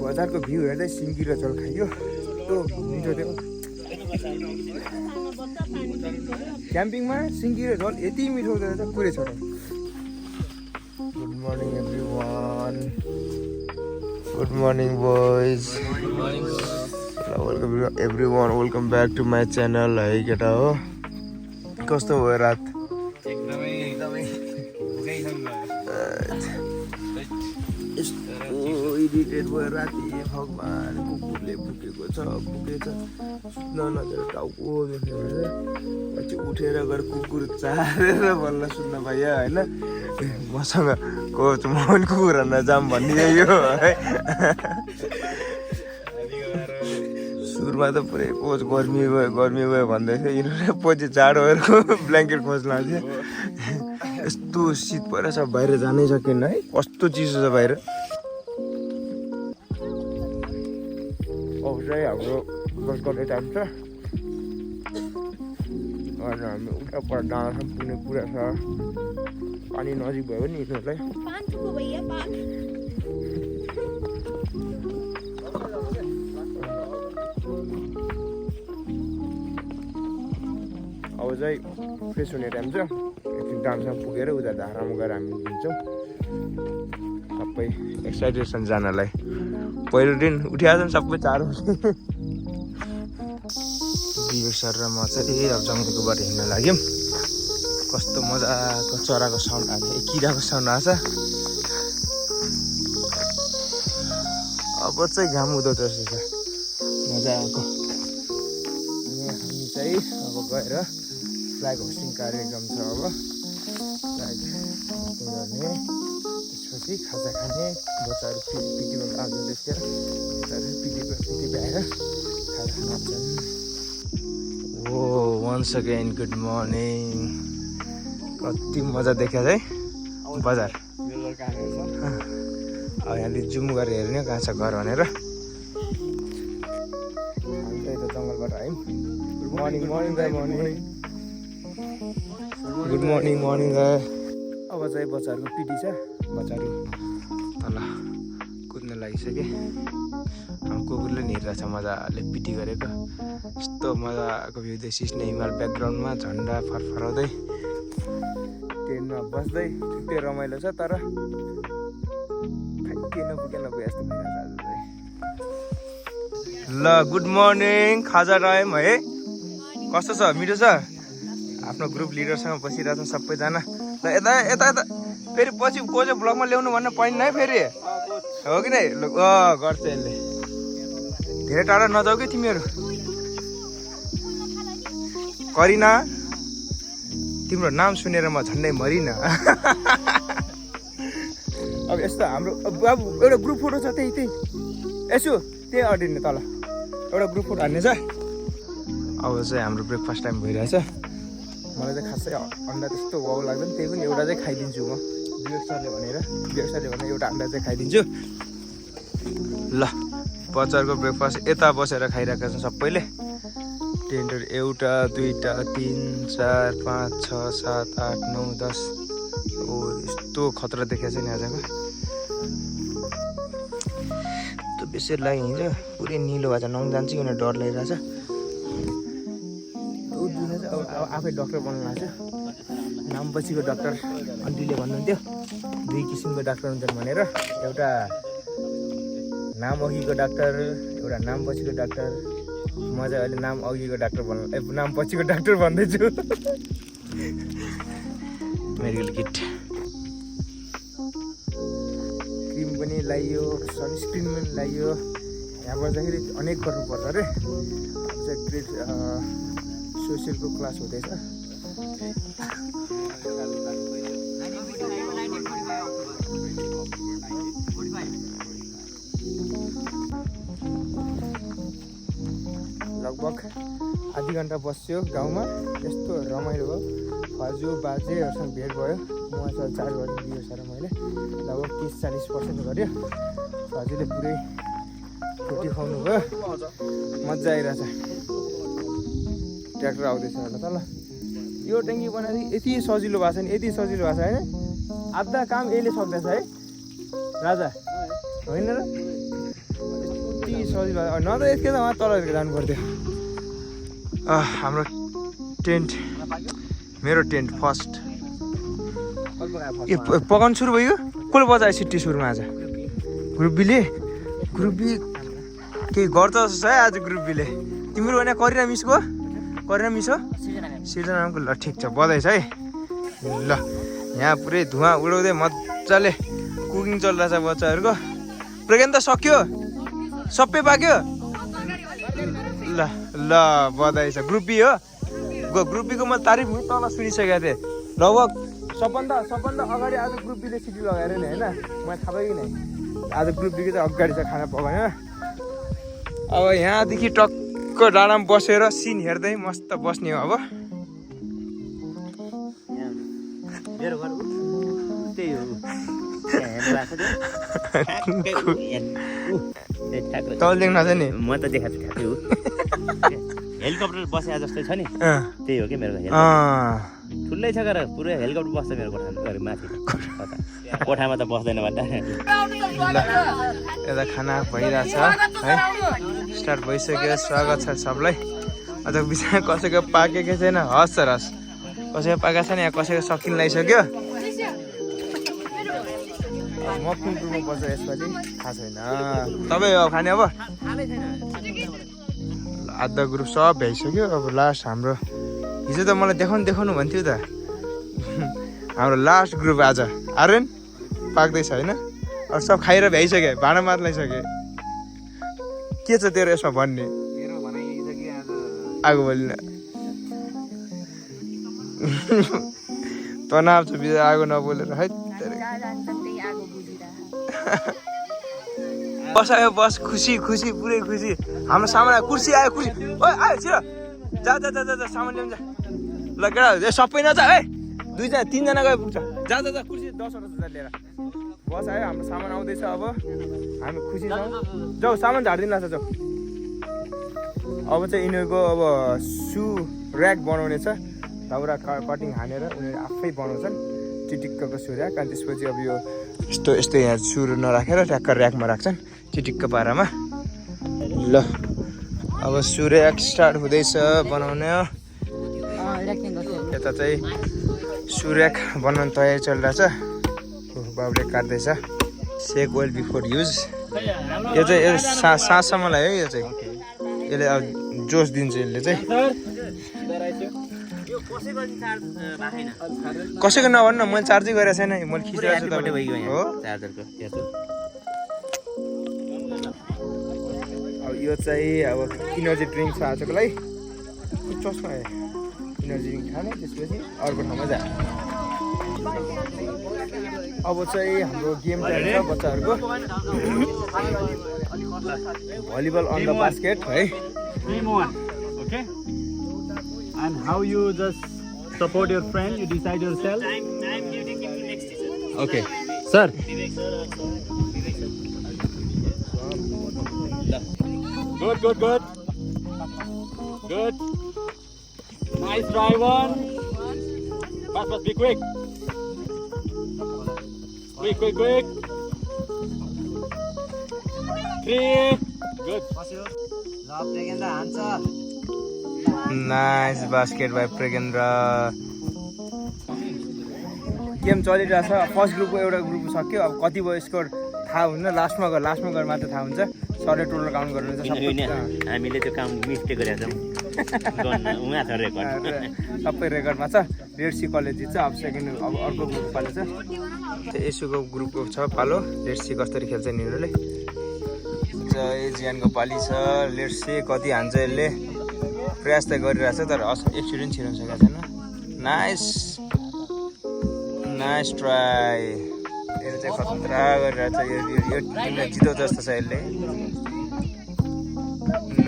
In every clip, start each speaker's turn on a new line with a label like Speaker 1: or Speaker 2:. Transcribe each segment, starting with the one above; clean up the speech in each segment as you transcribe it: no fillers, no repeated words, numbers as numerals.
Speaker 1: बजारको भ्यू हेर्दै सिन्की र झोल खाइयो कस्तो मिठो थियो क्याम्पिङमा सिन्की र झोल यति मिठो हुँदो रहेछ पुरै छोडो good morning everyone good morning boys welcome everyone welcome back to my channel है केटा हो कस्तो भयो रात इरिटेट भयो राति भगवान् कुकुरले भुकेको छ भुकेछ सुत्न नदिएर टाउको दुख्ने उठेर गएर कुकुर चारेर बल्ल सुत्न पाइयो होइन मसँग कोच म पनि कुकुर हान्न जाम भनिदियो यो है सुरुमा त पुरै कोच गर्मी भयो भन्दै थियो यिनीहरू पछि जाडोहरूको ब्ल्याङ्केट खोज्न लाग्थ्यो यस्तो शीत परेछ बाहिर जानै सकेन है कस्तो चिसो छ बाहिर चाहिँ हाम्रो बस गर्ने टाइम छ अनि हामी उता पर डाँडासम्म पुग्ने कुरा छ पानी नजिक भयो नि यिनीहरूलाई अब चाहिँ फ्रेस हुने टाइम छ एकछिन डाँडासम्म पुगेर उता धारामा गएर हामी हिँड्छौँ सबै एक्साइटेड छन् जानलाई पहिलो दिन उठिहाल्छन् सबै 4 बजे विवेक सर र म चाहिँ अब जङ्गलको बाटो हिँड्न लाग्यौँ कस्तो मजाको चराको साउन्ड आएको किराको साउन्ड आएको छ अब चाहिँ घाम उदाउँदो रहेछ मजाको हामी चाहिँ अब गएर फ्ल्याग होस्टिङ कार्यक्रम छ अब फ्ल्याग होस्टिङ गर्ने त्यसपछि खाजा खाने बच्चाहरू पिटीमा आउँछ त्यसतिर बच्चाहरू पिटी भएर खाजा खान आउँछन् ओ वन्स अगेन गुड मर्निङ कति मजा देखियो है बजार अब यहाँले जुम गरेर हेर्ने कहाँ छ घर भनेर हामी त यता जङ्गलबाट आयौँ गुड मर्निङ गुड मर्निङ अब चाहिँ बच्चाहरूको पिटी छ बच्चाहरू तल कुद्न लागिसके कुकुरले हिँडिरहेछ मजाले पिटी गरेको यस्तो मजाको भ्यू देखिने हिमाल ब्याकग्राउन्डमा झन्डा फरफराउँदै ट्रेनमा बस्दै छुट्टै रमाइलो छ तर के नपुगे जस्तो भइरहेछ आज चाहिँ ल गुड मर्निङ खाजा टाइम है कस्तो छ मिठो छ आफ्नो ग्रुप लिडरसँग बसिरहेछ सबैजना ल यता यता यता फेरि पछि को चाहिँ ब्लगमा ल्याउनु भन्न पाइन्न है फेरि हो कि नै गर्छ यसले धेरै टाढा नजाऊ कि तिमीहरू करिना तिम्रो नाम सुनेर म झन्डै मरिन अब यस्तो हाम्रो बाबु एउटा ग्रुप फोटो छ त्यही यसो त्यही अडिने तल एउटा ग्रुप फोटो हान्ने छ अब चाहिँ हाम्रो ब्रेकफास्ट टाइम भइरहेछ मलाई चाहिँ खासै अन्डा त्यस्तो वाउ लाग्दैन त्यही पनि एउटा चाहिँ खाइदिन्छु म विवेक सरले भनेर एउटा अन्डा चाहिँ खाइदिन्छु ल बच्चाहरूको ब्रेकफास्ट यता बसेर खाइरहेका छन् सबैले टेन्टहरू 1 2 3 4 5 6 7 8 9 10 ओ यस्तो खतरा देखेको छ नि आजको त्यो बेसी लागि हिँड्छ पुरै निलो भएको छ नङ जान्छ कि भनेर डर लागिरहेछ अब आफै डक्टर बन्नु लाग्छ नाम पछिको डक्टर आन्टीले भन्नुहुन्थ्यो 2 किसिमको डक्टर हुन्छन् भनेर एउटा नाम अघिको डाक्टर एउटा नाम पछिको डाक्टर म चाहिँ अहिले नाम अघिको डाक्टर नाम पछिको डाक्टर भन्दैछु मेडिकल किट क्रिम पनि लगाइयो सनस्क्रिन पनि लगाइयो यहाँ बस्दाखेरि अनेक गर्नुपर्छ अरे चाहिँ ग्रेड सोसियलको क्लास हुँदैछ लगभग आधी घन्टा बस्यो गाउँमा यस्तो रमाइलो भयो हजुर बाजेहरूसँग भेट भयो उहाँसँग 4 बजी दियो सर मैले लगभग 30-40% गऱ्यो हजुरले पुरै रोटी खुवाउनु भयो मजा आइरहेछ ट्र्याक्टर आउँदैछ होला त ल यो ट्याङ्की बनाएर यति सजिलो भएको छ नि यति सजिलो भएको छ होइन आधा काम यसले सक्दैछ है राजा होइन र सजिलो न त यतिकै त उहाँ तल जानु पर्थ्यो हाम्रो टेन्ट मेरो टेन्ट फर्स्ट ए पकाउनु सुरु भयो कसले बजायो सिटी सुरुमा आज ग्रुप बीले ग्रुप बी केही गर्छ जस्तो छ है आज ग्रुप बीले तिम्रो भने करिना मिस हो सिर्जनाको ल ठिक छ बधाई छ है ल यहाँ पुरै धुवाँ उडाउँदै मजाले कुकिङ चलिरहेछ बच्चाहरूको प्रोग्राम त सक्यो सबै पाक्यो ल ल बधाई छ ग्रुप बी हो ग्रुप बीको मैले तारिफ तल सुनिसकेको थिएँ लगभग सबभन्दा अगाडि आज ग्रुप बीले सिटी लगाएर नि होइन मलाई थाहा भयो कि नै आज ग्रुप बीको चाहिँ अगाडि छ खाना पकाएन अब यहाँदेखि टक्क डाँडामा बसेर सिन हेर्दै मस्त बस्ने हो अब
Speaker 2: मेरो घर त्यही हो
Speaker 1: तल देख्न छ नि
Speaker 2: म त देखाएको छु ठ्याक्कै हो हेलिकप्टर बसे जस्तै छ नि त्यही हो कि मेरो घर ठुलै छ गरेर पुरै हेलिकप्टर बस्छ मेरो कोठामा माथि कोठामा त बस्दैन भन्दा
Speaker 1: यता खाना भइरहेछ है स्टार्ट भइसक्यो स्वागत छ सबलाई अझ बिचमा कसैको पाकेको छैन हस् सर हस् कसैको पाकेको छैन यहाँ कसैको सकिन लगाइसक्यो म कुन कुरमा बस्छ यसपालि थाहा छैन तपाईँ अब खाने अब आधा ग्रुप सब भ्याइसक्यो अब लास्ट हाम्रो हिजो त मलाई देखाउनु भन्थ्यो त हाम्रो लास्ट ग्रुप आज आर्यन पाक्दैछ होइन अब सब खाएर भ्याइसक्यो भाँडा मात्र लगाइसक्यो के छ तेरो यसमा भन्ने आगो बोलिन तनाव छ बिचरा आगो नबोलेर है बस आयो बस खुसी पुरै खुसी हाम्रो सामान कुर्सी आयो कुर्सी ओ आयो छिर जा सामान ल्याउनु जा ल केटा सबै नजा है 2-3 जना गए पुग्छ जा कुर्सी 10-10 लिएर बस आयो हाम्रो सामान आउँदैछ अब हामी खुसी छौँ जाऊ सामान झारिदिनु लाग्छ जाऊ अब चाहिँ यिनीहरूको अब सु ऱ्याक बनाउने छ दाउरा कटिङ हानेर उनीहरू आफै बनाउँछन् चिटिक्कको सु ऱ्याक अनि त्यसपछि अब यो यस्तो यहाँ सुरु नराखेर ट्याक्क ऱ्याकमा राख्छन् चिटिक्क पारामा ल अब सु ऱ्याक स्टार्ट हुँदैछ बनाउने यता चाहिँ सु ऱ्याक बनाउनु तयारी चलिरहेछ बाबुले काट्दैछ सेक ओइल बिफोर युज यो चाहिँ साँझसम्म लाग्यो यो चाहिँ यसले अब जोस दिन्छ यसले चाहिँ कसैको नभन्नु न मैले चार्जै गरेको छैन मैले खिचिरहेको छु हो अब यो चाहिँ अब इनर्जी ड्रिङ्क छ आजको लागि चस्मा इनर्जी ड्रिङ्क खाने त्यसपछि अर्को ठाउँमा जा अब चाहिँ हाम्रो गेम चाहिन्छ बच्चाहरूको भलिबल अन द बास्केट है
Speaker 3: And how you just support your friend, you decide yourself. Okay, sir. Good. Nice drive on. Fast, be quick. Quick. 3. Good.
Speaker 1: Nice basket by Pragendra game चलिरहेछ फर्स्ट ग्रुपको एउटा group सक्यो अब कति भयो score थाहा हुन्न लास्टमा गएर मात्र थाहा हुन्छ सरले टोटल काउन्ट गर्नुहुन्छ
Speaker 2: हामीले त्यो काम मिस्टेक गरेका छौँ
Speaker 1: सबै रेकर्डमा छ रेड सी कलेज जित्छ अब सेकेन्ड अब अर्को ग्रुप पालो छ एसुको ग्रुपको छ पालो रेड सी कसरी खेल्छ यिनीहरूले जियानको पाली छ लेट सी कति हान्छ यसले प्रयास त गरिरहेछ तर एकचोटि पनि छिराउनु सकेको छैन नाइस ट्राई यसले चाहिँ खतरा गरिरहेछ यो टिमले जिताउँछ जस्तो छ यसले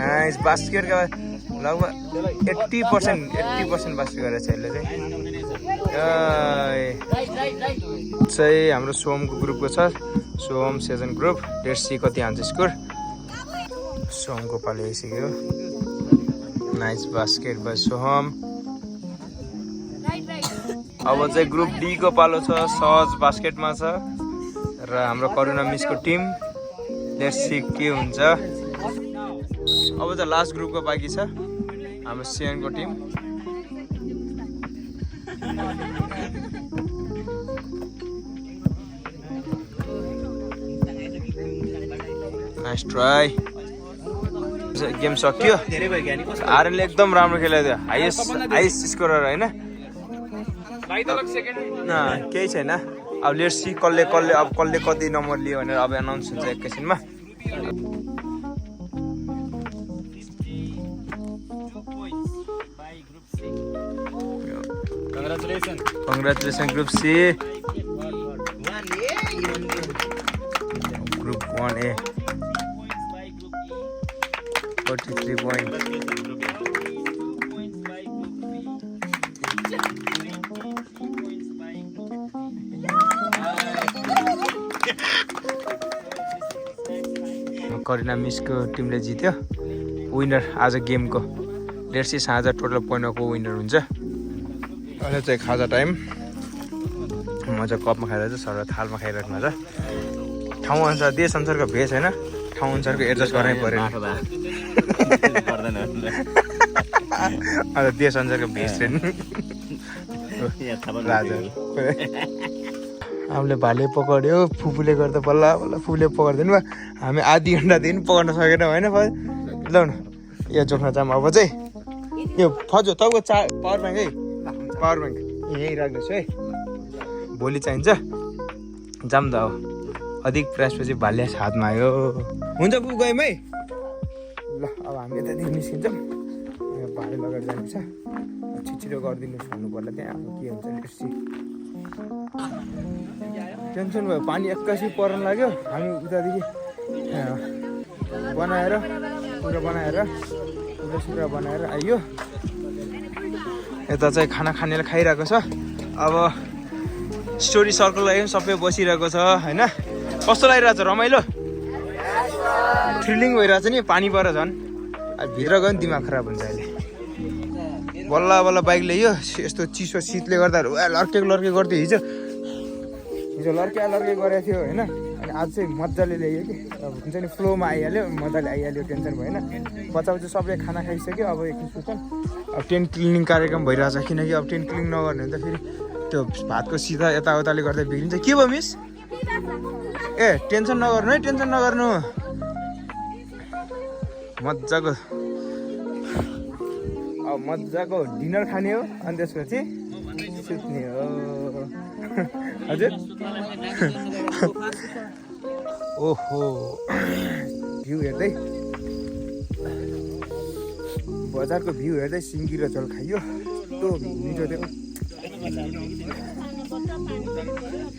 Speaker 1: नाइस बास्केटका लगभग 80% बास्केट गरेको छ यसले चाहिँ हाम्रो सोमको ग्रुपको छ सोम सेजन ग्रुप लेट्स सी कति हान्छ स्कोर सोमको पालो आइसक्यो नाइस बास्केट बाई सोहम अब चाहिँ ग्रुप डी को पालो छ सहज बास्केटमा छ र हाम्रो करुणा मिसको टिम लेट्स सी के हुन्छ अब चाहिँ लास्ट ग्रुपको बाँकी छ हाम्रो सिएनको टिम नाइस ट्राई गेम सक्यो आर्यनले एकदम राम्रो खेल्यो त्यो हाइएस्ट स्कोरर होइन केही छैन अब लेट्स सी कसले कति नम्बर लियो भनेर अब एनाउन्स हुन्छ एकैछिनमा Congratulations Group C. Group 1A. 43 points. Kareena मिसको टिमले जित्यो विनर आज गेमको लेट्स सी साँझ टोटल पोइन्टको विनर हुन्छ अहिले चाहिँ खाजा टाइम म चाहिँ कपमा खाइरहेको छु सर थालमा खाइरहेको मजा ठाउँ अनुसार देश अनुसारको भेज होइन ठाउँ अनुसारको एडजस्ट गर्नै पऱ्यो अन्त देश अनुसारको भेज चाहिँ हामीले भाले पक्रियो फुपूले गर्दा बल्ल बल्ल फुपूले पक्रिदिनु भयो हामी आधी घन्टादेखि पक्र्न सकेनौँ होइन ल न यो जोख्न जाम अब चाहिँ यो फजो तपाईँको पावर ब्याङ्क है पावर ब्याङ्क यहीँ राख्दैछु है भोलि चाहिन्छ जाम त अब अधिक प्रयासपछि भाले हातमा आयो हुन्छ पुग गयौँ है ल अब हामी यतादेखि निस्किन्छौँ भाले लगाएर जानुपर्छ छिटो गरिदिनुहोस् भन्नु पर्ला त्यहाँ अब के हुन्छ बेसी टेन्सन भयो पानी एक्कासी पर्न लाग्यो हामी उतादेखि बनाएर पुरा बनाएर आइयो यता चाहिँ खाना खानेले खाइरहेको छ अब स्टोरी सर्कल लागि सबै बसिरहेको छ होइन कस्तो लागिरहेको छ रमाइलो थ्रिलिङ भइरहेको छ नि पानी पर झन् भित्र गयो नि दिमाग खराब हुन्छ अहिले बल्ल बल्ल बाइक ल्यायो यस्तो चिसो शीतले गर्दा लर्के गर्थ्यो हिजो लर्के गरेको थियो होइन अनि आज चाहिँ मजाले ल्यायो कि अब हुन्छ नि फ्लोमा आइहाल्यो मजाले आइहाल्यो टेन्सन भएन बच्चाबच्चा सबले खाना खाइसक्यो अब एकछिन सुत्छन् अब टेन्ट क्लिनिङ कार्यक्रम भइरहेछ किनकि अब टेन्ट क्लिनिङ नगर्ने भने त फेरि त्यो भातको सिधा यताउताले गर्दा बिग्रिन्छ के भयो मिस ए टेन्सन नगर्नु है टेन्सन नगर्नु मजाको डिनर खाने हो अनि त्यसपछि सुत्ने हो हजुर ओहो भ्यू हेर्दै बजारको भ्यू हेर्दै सिङ्गी र झोल खाइयो त्यो मिठो थियो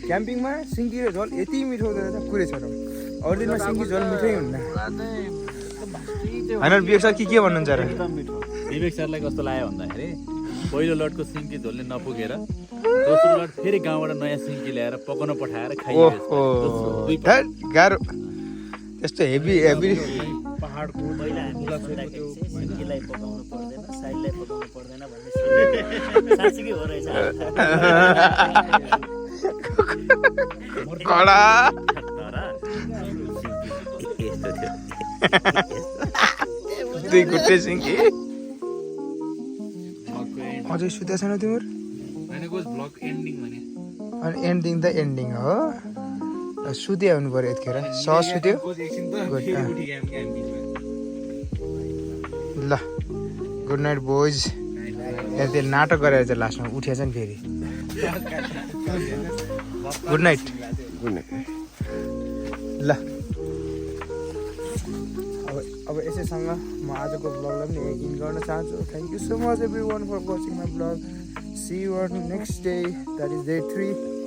Speaker 1: क्याम्पिङमा सिङ्गी र झोल यति मिठो हुँदो रहेछ कुरै छ अरू दिनमा सिङ्गी झोल मिठै हुन्न होइन विवेक सर के भन्नुहुन्छ र
Speaker 3: विवेक सरलाई कस्तो लाग्यो भन्दाखेरि पहिलो लटको सिङ्की झोलले नपुगेर दोस्रो लट फेरि गाउँबाट नयाँ सिङ्की ल्याएर पकाउन पठाएर खाइयो
Speaker 1: गाह्रो त्यस्तो हेभी
Speaker 3: पहाडको
Speaker 2: पहिला हामी सोच्दाखेरि सिङ्कीलाई पकाउनु पर्दैन साइडलाई पकाउनु पर्दैन भन्ने साँच्चीकै हो रहेछ
Speaker 1: कडा दुई गुटे सिङ्की अझै सुत्या छैन तिम्रो अनि एन्डिङ त एन्डिङ हो सुत्या हुनु पर्यो यतिखेर सस सुत्यो ल गुड नाइट बोइज त्यो नाटक गरेर चाहिँ लास्टमा उठेछ नि फेरि गुड नाइट ल अब यसैसँग म आजको ब्लगलाई पनि इन गर्न चाहन्छु thank you so much everyone for watching my blog see you on next day that is day 3